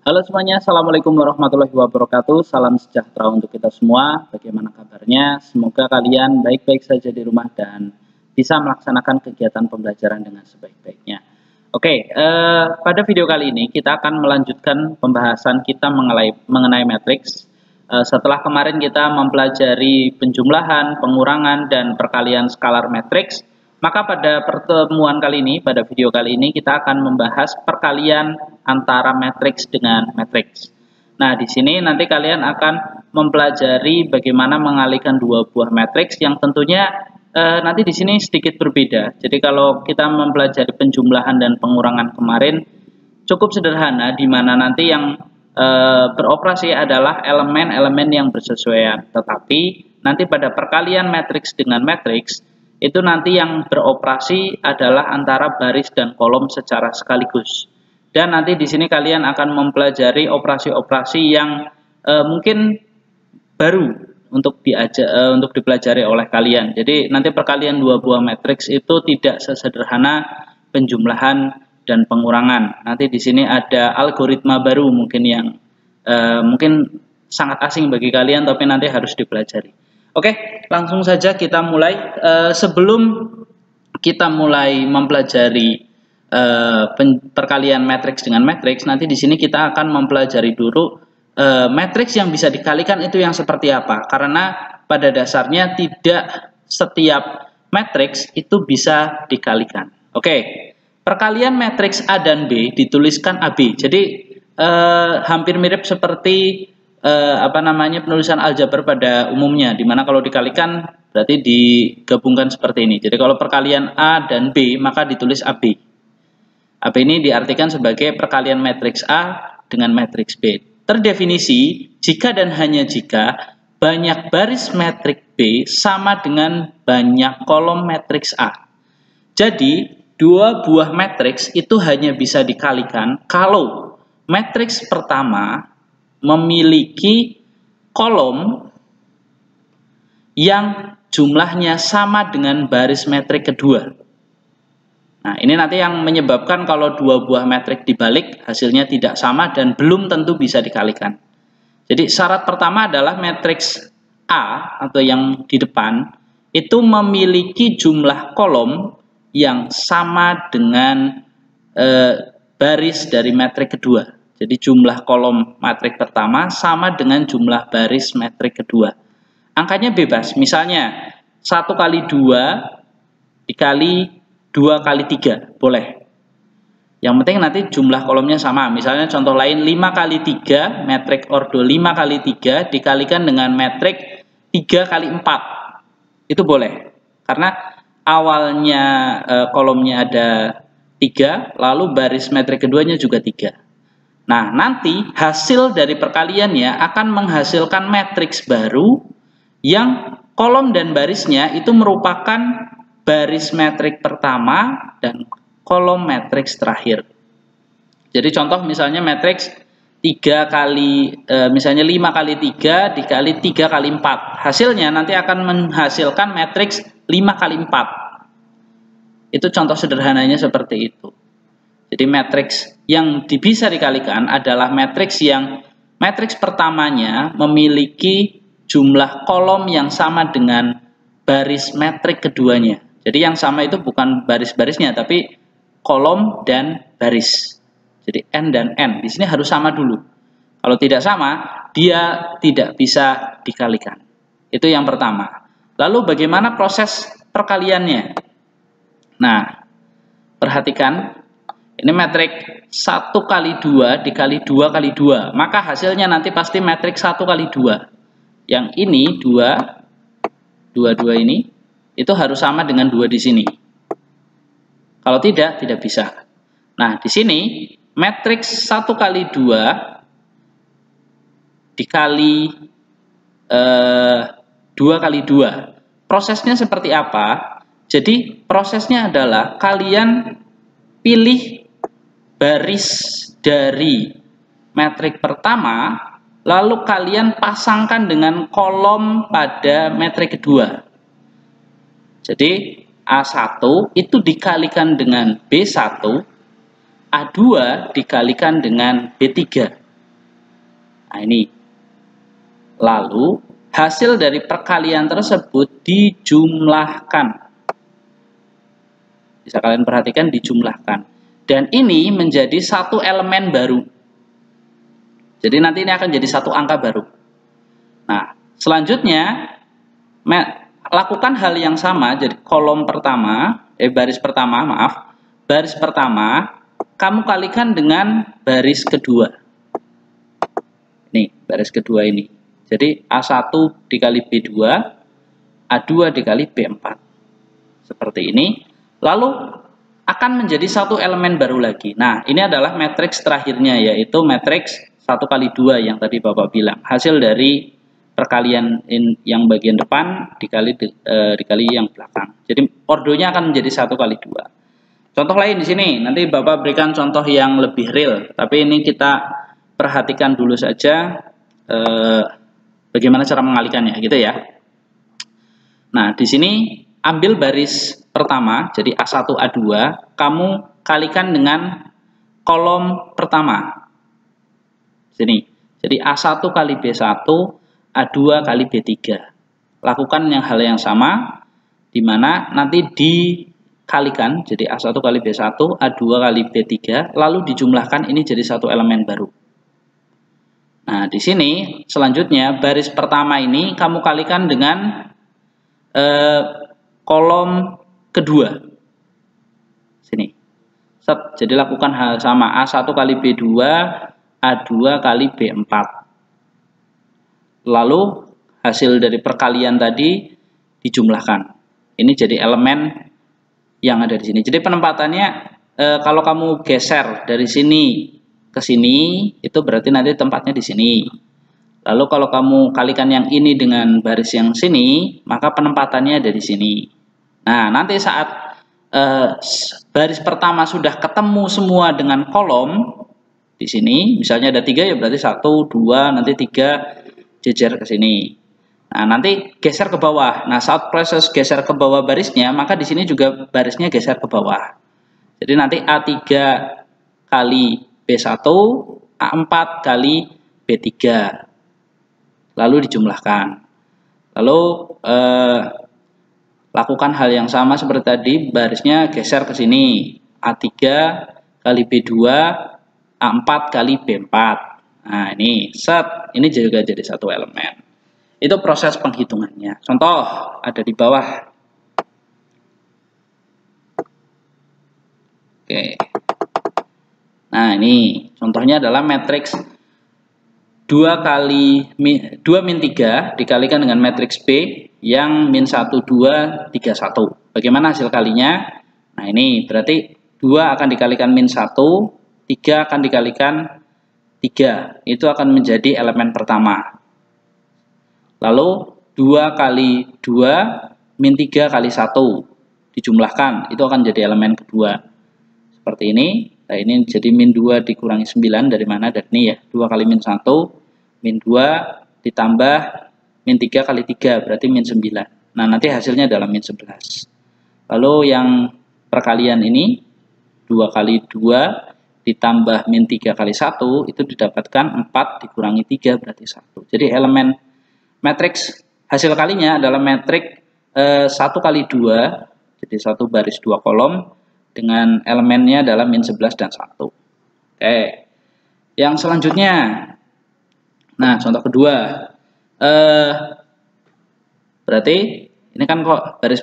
Halo semuanya, Assalamualaikum warahmatullahi wabarakatuh. Salam sejahtera untuk kita semua. Bagaimana kabarnya? Semoga kalian baik-baik saja di rumah dan bisa melaksanakan kegiatan pembelajaran dengan sebaik-baiknya. Oke, pada video kali ini kita akan melanjutkan pembahasan kita mengenai matriks. Setelah kemarin kita mempelajari penjumlahan, pengurangan, dan perkalian skalar matriks, maka pada pertemuan kali ini, pada video kali ini, kita akan membahas perkalian antara matriks dengan matriks. Nah, di sini nanti kalian akan mempelajari bagaimana mengalihkan dua buah matriks yang tentunya nanti di sini sedikit berbeda. Jadi kalau kita mempelajari penjumlahan dan pengurangan kemarin cukup sederhana, di mana nanti yang beroperasi adalah elemen-elemen yang bersesuaian. Tetapi nanti pada perkalian matriks dengan matriks itu nanti yang beroperasi adalah antara baris dan kolom secara sekaligus. Dan nanti di sini kalian akan mempelajari operasi-operasi yang mungkin baru untuk dipelajari oleh kalian. Jadi nanti perkalian dua buah matriks itu tidak sesederhana penjumlahan dan pengurangan. Nanti di sini ada algoritma baru mungkin yang mungkin sangat asing bagi kalian, tapi nanti harus dipelajari. Oke, langsung saja kita mulai. Sebelum kita mulai mempelajari perkalian matriks dengan matriks, nanti di sini kita akan mempelajari dulu matriks yang bisa dikalikan itu yang seperti apa. Karena pada dasarnya tidak setiap matriks itu bisa dikalikan. Oke. Perkalian matriks A dan B dituliskan AB. Jadi hampir mirip seperti penulisan aljabar pada umumnya, dimana kalau dikalikan berarti digabungkan seperti ini. Jadi kalau perkalian A dan B maka ditulis AB. AB ini diartikan sebagai perkalian matriks A dengan matriks B. Terdefinisi jika dan hanya jika banyak baris matriks B sama dengan banyak kolom matriks A. Jadi dua buah matriks itu hanya bisa dikalikan kalau matriks pertama memiliki kolom yang jumlahnya sama dengan baris matriks kedua. Nah, ini nanti yang menyebabkan kalau dua buah matriks dibalik hasilnya tidak sama dan belum tentu bisa dikalikan. Jadi syarat pertama adalah matriks A atau yang di depan itu memiliki jumlah kolom yang sama dengan baris dari matriks kedua. Jadi jumlah kolom matriks pertama sama dengan jumlah baris matriks kedua. Angkanya bebas. Misalnya 1 kali 2 dikali 2 kali 3 boleh. Yang penting nanti jumlah kolomnya sama. Misalnya contoh lain 5 kali 3 matriks ordo 5 kali 3 dikalikan dengan matriks 3 kali 4. Itu boleh. Karena awalnya kolomnya ada 3, lalu baris matriks keduanya juga 3. Nah, nanti hasil dari perkaliannya akan menghasilkan matriks baru yang kolom dan barisnya itu merupakan baris matriks pertama dan kolom matriks terakhir. Jadi contoh misalnya matriks 3 kali misalnya 5 kali 3 dikali 3 kali 4. Hasilnya nanti akan menghasilkan matriks 5 kali 4. Itu contoh sederhananya seperti itu. Jadi matriks yang bisa dikalikan adalah matriks yang matriks pertamanya memiliki jumlah kolom yang sama dengan baris matriks keduanya. Jadi yang sama itu bukan baris-barisnya tapi kolom dan baris. Jadi N dan N di sini harus sama dulu. Kalau tidak sama, dia tidak bisa dikalikan. Itu yang pertama. Lalu bagaimana proses perkaliannya? Nah, perhatikan. Ini matriks 1 kali 2 dikali 2 kali 2. Maka hasilnya nanti pasti matriks 1 kali 2. Yang ini 2 ini itu harus sama dengan 2 di sini. Kalau tidak bisa. Nah, di sini matriks 1 kali 2 dikali 2 kali 2. Prosesnya seperti apa? Jadi prosesnya adalah kalian pilih baris dari matriks pertama, lalu kalian pasangkan dengan kolom pada matriks kedua. Jadi A1 itu dikalikan dengan B1, A2 dikalikan dengan B3. Nah, ini. Lalu, hasil dari perkalian tersebut dijumlahkan. Bisa kalian perhatikan, dijumlahkan. Dan ini menjadi satu elemen baru. Jadi nanti ini akan jadi satu angka baru. Nah, selanjutnya, lakukan hal yang sama. Jadi kolom pertama, baris pertama, kamu kalikan dengan baris kedua. Nih, baris kedua ini. Jadi A1 dikali B2, A2 dikali B4. Seperti ini. Lalu akan menjadi satu elemen baru lagi. Nah, ini adalah matriks terakhirnya, yaitu matriks 1 kali 2 yang tadi Bapak bilang. Hasil dari perkalian yang bagian depan dikali yang belakang. Jadi ordonya akan menjadi 1 kali 2. Contoh lain di sini, nanti Bapak berikan contoh yang lebih real. Tapi ini kita perhatikan dulu saja bagaimana cara mengalikannya, gitu ya. Nah, di sini ambil baris pertama, jadi A1, A2, kamu kalikan dengan kolom pertama. Sini. Jadi A1 kali B1, A2 kali B3. Lakukan hal yang sama, di mana nanti dikalikan, jadi A1 kali B1, A2 kali B3, lalu dijumlahkan, ini jadi satu elemen baru. Nah, di sini selanjutnya baris pertama ini kamu kalikan dengan kolom kedua. Sini. Set. Jadi lakukan hal sama, A1 kali B2, A2 kali B4. Lalu hasil dari perkalian tadi dijumlahkan. Ini jadi elemen yang ada di sini. Jadi penempatannya kalau kamu geser dari sini ke sini, itu berarti nanti tempatnya di sini. Lalu kalau kamu kalikan yang ini dengan baris yang sini, maka penempatannya ada di sini. Nah, nanti saat baris pertama sudah ketemu semua dengan kolom di sini, misalnya ada 3 ya berarti 1, 2, nanti 3 jejer ke sini. Nah, nanti geser ke bawah. Nah, saat proses geser ke bawah barisnya, maka di sini juga barisnya geser ke bawah. Jadi nanti A3 kali B1, A4 kali B3. Lalu dijumlahkan. Lalu lakukan hal yang sama seperti tadi, barisnya geser ke sini. A3 kali B2, A4 kali B4. Nah, ini set, ini juga jadi satu elemen. Itu proses penghitungannya. Contoh ada di bawah. Oke. Nah, ini contohnya adalah matriks 2 min 3 dikalikan dengan matriks B yang min 1, 2, 3, 1. Bagaimana hasil kalinya? Nah, ini berarti 2 akan dikalikan min 1, 3 akan dikalikan 3. Itu akan menjadi elemen pertama. Lalu 2 kali 2 min 3 kali 1 dijumlahkan, itu akan jadi elemen kedua. Seperti ini. Nah, ini jadi min 2 dikurangi 9 dari mana? Dari ini ya. 2 kali min 1, min 2 ditambah min 3 kali 3 berarti min 9. Nah, nanti hasilnya adalah min 11. Lalu yang perkalian ini 2 kali 2 ditambah min 3 kali 1 itu didapatkan 4 dikurangi 3 berarti 1. Jadi elemen matriks hasil kalinya adalah matriks 1 kali 2, jadi 1 baris 2 kolom dengan elemennya adalah min 11 dan 1. Oke. Yang selanjutnya, nah contoh kedua, berarti ini kan kok baris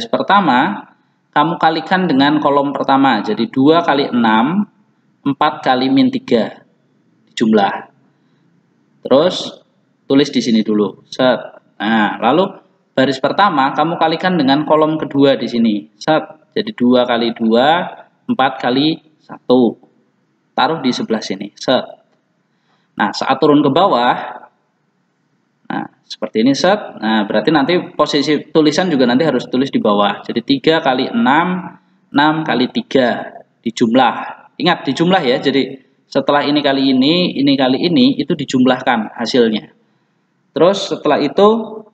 pertama kamu kalikan dengan kolom pertama, jadi 2 kali 6, 4 kali min 3 jumlah. Terus tulis di sini dulu. Set. Nah, lalu baris pertama kamu kalikan dengan kolom kedua di sini. Set. Jadi 2 kali 2, 4 kali 1. Taruh di sebelah sini. Set. Nah, saat turun ke bawah, nah, seperti ini set. Nah, berarti nanti posisi tulisan juga nanti harus tulis di bawah. Jadi 3 kali 6, 6 kali 3. Dijumlah. Ingat, dijumlah ya. Jadi setelah ini kali ini, itu dijumlahkan hasilnya. Terus setelah itu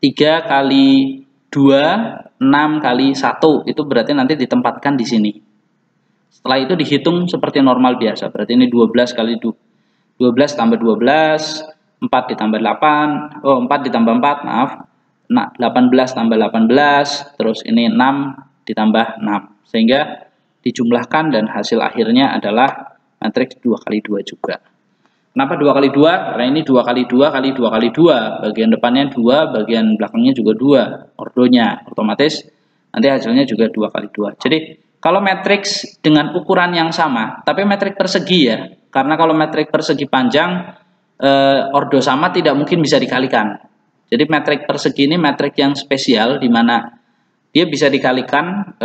3 kali 2, 6 kali 1 itu berarti nanti ditempatkan di sini. Setelah itu dihitung seperti normal biasa. Berarti ini 12 kali 12 tambah 12, 4 ditambah 8, 4 ditambah 4, maaf. 18 tambah 18, terus ini 6 ditambah 6. Sehingga dijumlahkan dan hasil akhirnya adalah matriks 2 kali 2 juga. Kenapa 2 kali 2? Karena ini 2 kali 2 kali 2 kali 2. Bagian depannya 2, bagian belakangnya juga 2. Ordonya otomatis nanti hasilnya juga 2 kali 2. Jadi kalau matriks dengan ukuran yang sama, tapi matriks persegi ya. Karena kalau matriks persegi panjang, ordo sama tidak mungkin bisa dikalikan. Jadi matriks persegi ini matriks yang spesial di mana dia bisa dikalikan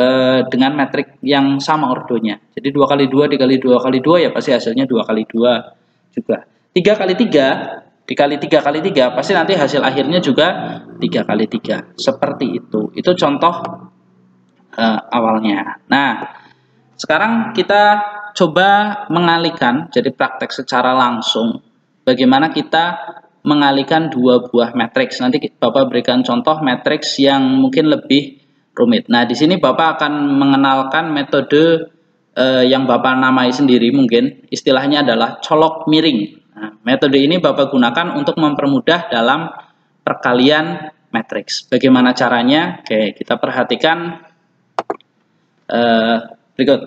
dengan matriks yang sama ordonya. Jadi 2 kali 2 dikali 2 kali 2 ya pasti hasilnya 2 kali 2 juga. 3 kali 3 dikali 3 kali 3 pasti nanti hasil akhirnya juga 3 kali 3. Seperti itu. Itu contoh awalnya. Nah, sekarang kita coba mengalihkan, jadi praktek secara langsung. Bagaimana kita mengalihkan dua buah matriks. Nanti Bapak berikan contoh matriks yang mungkin lebih rumit. Nah, di sini Bapak akan mengenalkan metode yang Bapak namai sendiri, mungkin istilahnya adalah colok miring. Nah, metode ini Bapak gunakan untuk mempermudah dalam perkalian matriks. Bagaimana caranya? Oke, kita perhatikan berikut.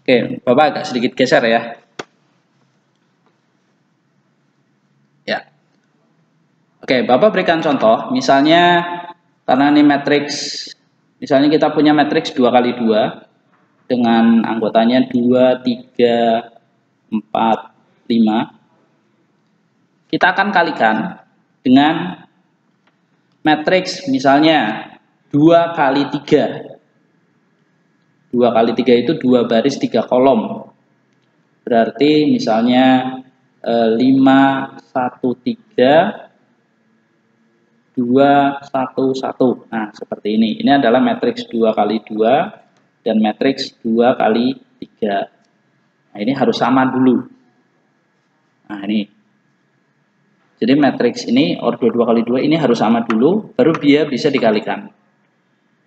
Oke, Bapak agak sedikit geser ya. Oke, Bapak berikan contoh, misalnya karena ini matriks, misalnya kita punya matriks 2 kali 2 dengan anggotanya 2, 3, 4, 5. Kita akan kalikan dengan matriks misalnya 2 kali 3. 2 kali 3 itu 2 baris 3 kolom. Berarti misalnya 5, 1, 3, 2, 1, 1. Nah, seperti ini. Ini adalah matriks 2 kali 2 dan matriks 2 kali 3. Nah, ini harus sama dulu. Nah, ini. Jadi matriks ini ordo 2 kali 2 ini harus sama dulu, baru dia bisa dikalikan.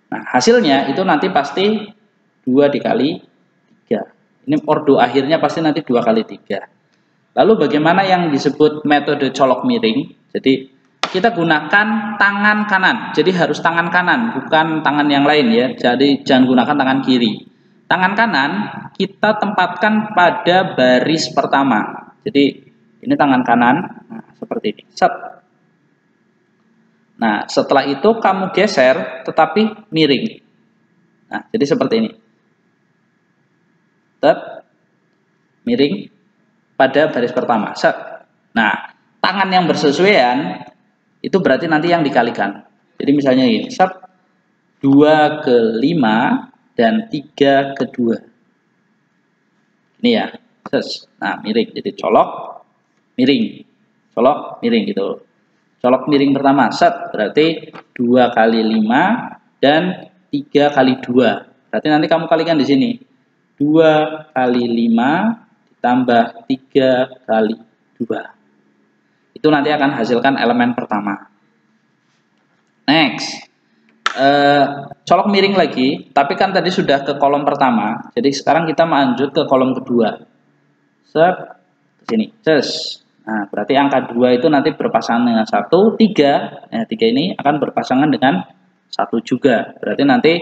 Nah, hasilnya itu nanti pasti 2 dikali 3. Ini ordo akhirnya pasti nanti 2 kali 3. Lalu bagaimana yang disebut metode colok miring? Jadi kita gunakan tangan kanan, jadi harus tangan kanan, bukan tangan yang lain ya. Jadi jangan gunakan tangan kiri. Tangan kanan kita tempatkan pada baris pertama. Jadi ini tangan kanan, nah, seperti ini. Set. Nah, setelah itu kamu geser, tetapi miring. Nah, jadi seperti ini. Set, miring pada baris pertama. Set. Nah, tangan yang bersesuaian itu berarti nanti yang dikalikan. Jadi misalnya ini, 2 ke 5 dan 3 ke 2. Ini ya. Nah, miring. Jadi colok, miring. Colok, miring gitu. Colok miring pertama, berarti 2 kali 5 dan 3 kali 2. Berarti nanti kamu kalikan di sini. 2 kali 5 ditambah 3 kali 2. Itu nanti akan hasilkan elemen pertama. Next, colok miring lagi, tapi kan tadi sudah ke kolom pertama, jadi sekarang kita lanjut ke kolom kedua. Ke sini, Nah, berarti angka 2 itu nanti berpasangan dengan 1, 3. Nah, 3 ini akan berpasangan dengan 1 juga. Berarti nanti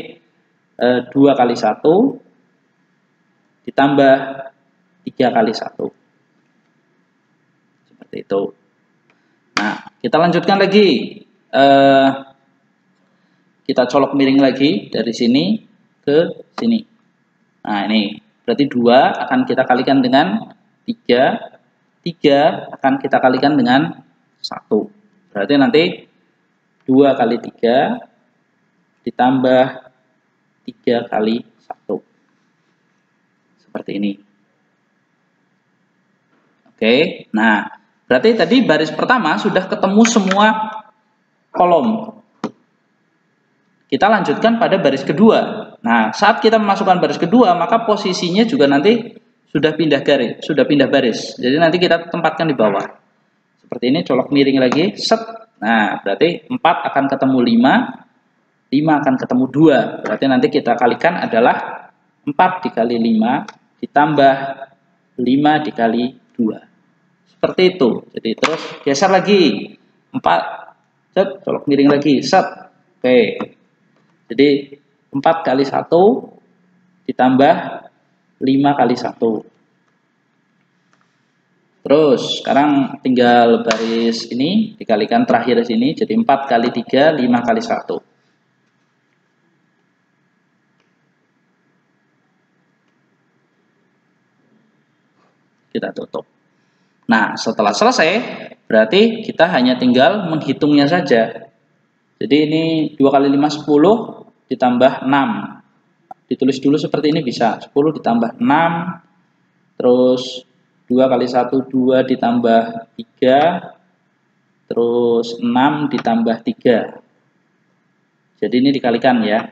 2 kali 1 ditambah 3 kali 1. Seperti itu. Nah, kita lanjutkan lagi. Kita colok miring lagi dari sini ke sini. Nah, ini berarti 2 akan kita kalikan dengan 3. 3 akan kita kalikan dengan 1. Berarti nanti 2 kali 3 ditambah 3 kali 1. Seperti ini. Oke, nah. Berarti tadi baris pertama sudah ketemu semua kolom. Kita lanjutkan pada baris kedua. Nah, saat kita memasukkan baris kedua, maka posisinya juga nanti sudah pindah baris. Jadi nanti kita tempatkan di bawah. Seperti ini, colok miring lagi, Nah, berarti 4 akan ketemu 5, 5 akan ketemu 2. Berarti nanti kita kalikan adalah 4 dikali 5 ditambah 5 dikali 2. Seperti itu. Jadi terus geser lagi. 4, set, colok miring lagi, set. Oke. Jadi 4 kali 1 ditambah 5 kali 1. Terus sekarang tinggal baris ini dikalikan terakhir sini, jadi 4 kali 3, 5 kali 1. Kita tutup. Nah, setelah selesai, berarti kita hanya tinggal menghitungnya saja. Jadi ini 2 kali 5, 10 ditambah 6. Ditulis dulu seperti ini bisa. 10 ditambah 6, terus 2 kali 1, 2 ditambah 3, terus 6 ditambah 3. Jadi ini dikalikan ya.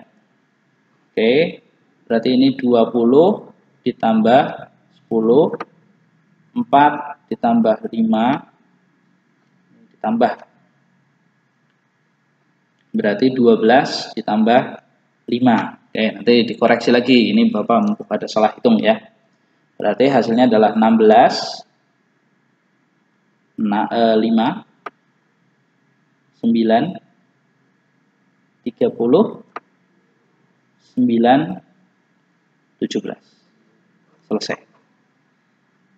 Oke, berarti ini 20 ditambah 10, 4 ditambah 5, ditambah. Berarti 12 ditambah 5. Oke, nanti dikoreksi lagi. Ini Bapak mumpung ada salah hitung ya. Berarti hasilnya adalah 16, 5, 9, 30, 9, 17. Selesai.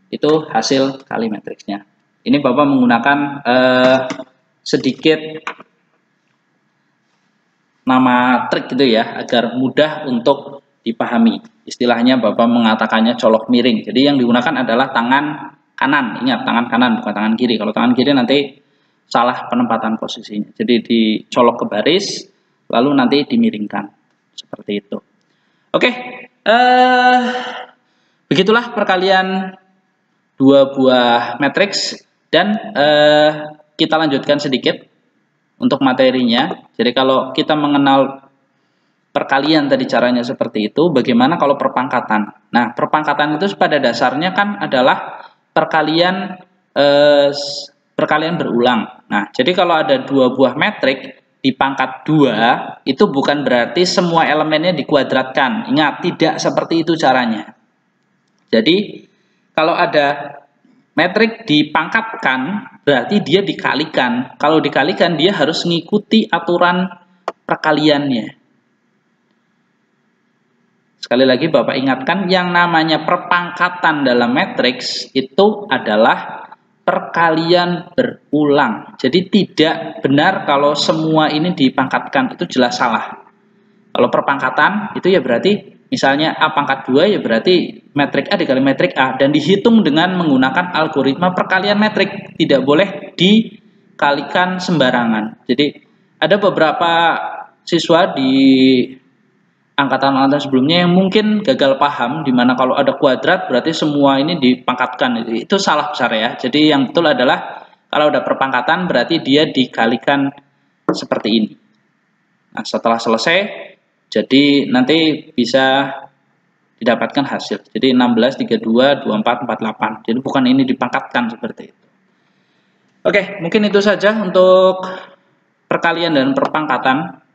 Itu hasil kali matriksnya. Ini Bapak menggunakan sedikit nama trik gitu ya, agar mudah untuk dipahami. Istilahnya Bapak mengatakannya colok miring. Jadi yang digunakan adalah tangan kanan. Ingat, tangan kanan bukan tangan kiri. Kalau tangan kiri nanti salah penempatan posisinya. Jadi dicolok ke baris, lalu nanti dimiringkan. Seperti itu. Oke, begitulah perkalian 2 buah matriks, dan kita lanjutkan sedikit untuk materinya. Jadi kalau kita mengenal perkalian tadi caranya seperti itu, bagaimana kalau perpangkatan? Nah, perpangkatan itu pada dasarnya kan adalah perkalian berulang. Nah, jadi kalau ada 2 buah metrik dipangkat 2, itu bukan berarti semua elemennya dikuadratkan. Ingat, tidak seperti itu caranya. Jadi kalau ada metrik dipangkatkan, berarti dia dikalikan. Kalau dikalikan, dia harus mengikuti aturan perkaliannya. Sekali lagi Bapak ingatkan, yang namanya perpangkatan dalam matriks itu adalah perkalian berulang. Jadi tidak benar kalau semua ini dipangkatkan, itu jelas salah. Kalau perpangkatan itu ya berarti misalnya A pangkat 2 ya berarti metrik A dikali metrik A, dan dihitung dengan menggunakan algoritma perkalian metrik, tidak boleh dikalikan sembarangan. Jadi ada beberapa siswa di angkatan-angkatan sebelumnya yang mungkin gagal paham, dimana kalau ada kuadrat berarti semua ini dipangkatkan. Itu salah besar ya. Jadi yang betul adalah kalau ada perpangkatan berarti dia dikalikan seperti ini. Nah, setelah selesai, jadi nanti bisa didapatkan hasil. Jadi 16, 32, 24, 48. Jadi bukan ini dipangkatkan seperti itu. Oke, mungkin itu saja untuk perkalian dan perpangkatan.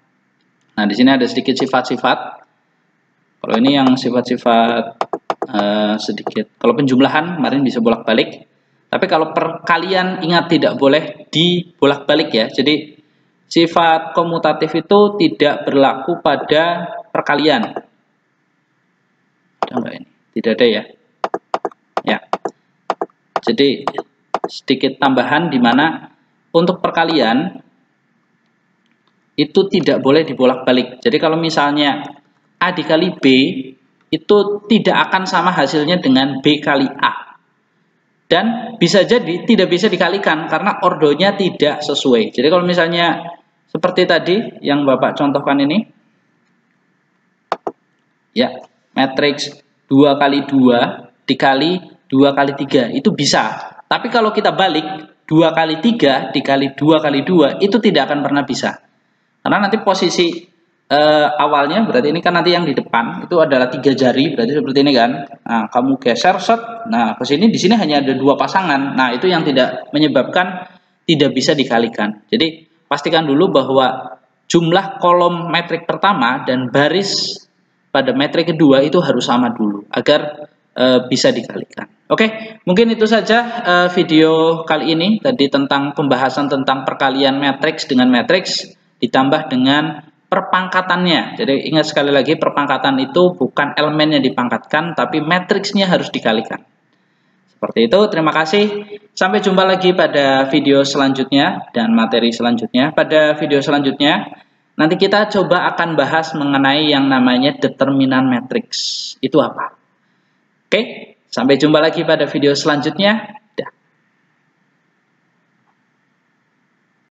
Nah, di sini ada sedikit sifat-sifat. Kalau ini yang sifat-sifat sedikit. Kalau penjumlahan kemarin bisa bolak-balik. Tapi kalau perkalian ingat tidak boleh dibolak-balik ya. Jadi sifat komutatif itu tidak berlaku pada perkalian. Ada nggak ini? Tidak ada ya. Ya. Jadi sedikit tambahan di mana untuk perkalian itu tidak boleh dibolak-balik. Jadi kalau misalnya A dikali B itu tidak akan sama hasilnya dengan B kali A. Dan bisa jadi tidak bisa dikalikan karena ordonya tidak sesuai. Jadi kalau misalnya seperti tadi yang Bapak contohkan ini, ya, matriks 2 kali 2 dikali 2 kali 3 itu bisa. Tapi kalau kita balik 2 kali 3 dikali 2 kali 2 itu tidak akan pernah bisa. Karena nanti posisi awalnya berarti ini kan nanti yang di depan itu adalah 3 jari, berarti seperti ini kan. Nah, kamu geser set. Nah, ke sini di sini hanya ada 2 pasangan. Nah, itu yang tidak menyebabkan tidak bisa dikalikan. Jadi pastikan dulu bahwa jumlah kolom metrik pertama dan baris pada metrik kedua itu harus sama dulu agar bisa dikalikan. Oke, mungkin itu saja video kali ini tadi tentang pembahasan tentang perkalian matriks dengan matriks ditambah dengan perpangkatannya. Jadi ingat sekali lagi, perpangkatan itu bukan elemen yang dipangkatkan, tapi matriksnya harus dikalikan. Seperti itu, terima kasih. Sampai jumpa lagi pada video selanjutnya dan materi selanjutnya. Pada video selanjutnya, nanti kita coba akan bahas mengenai yang namanya determinan matriks. Itu apa? Oke, sampai jumpa lagi pada video selanjutnya.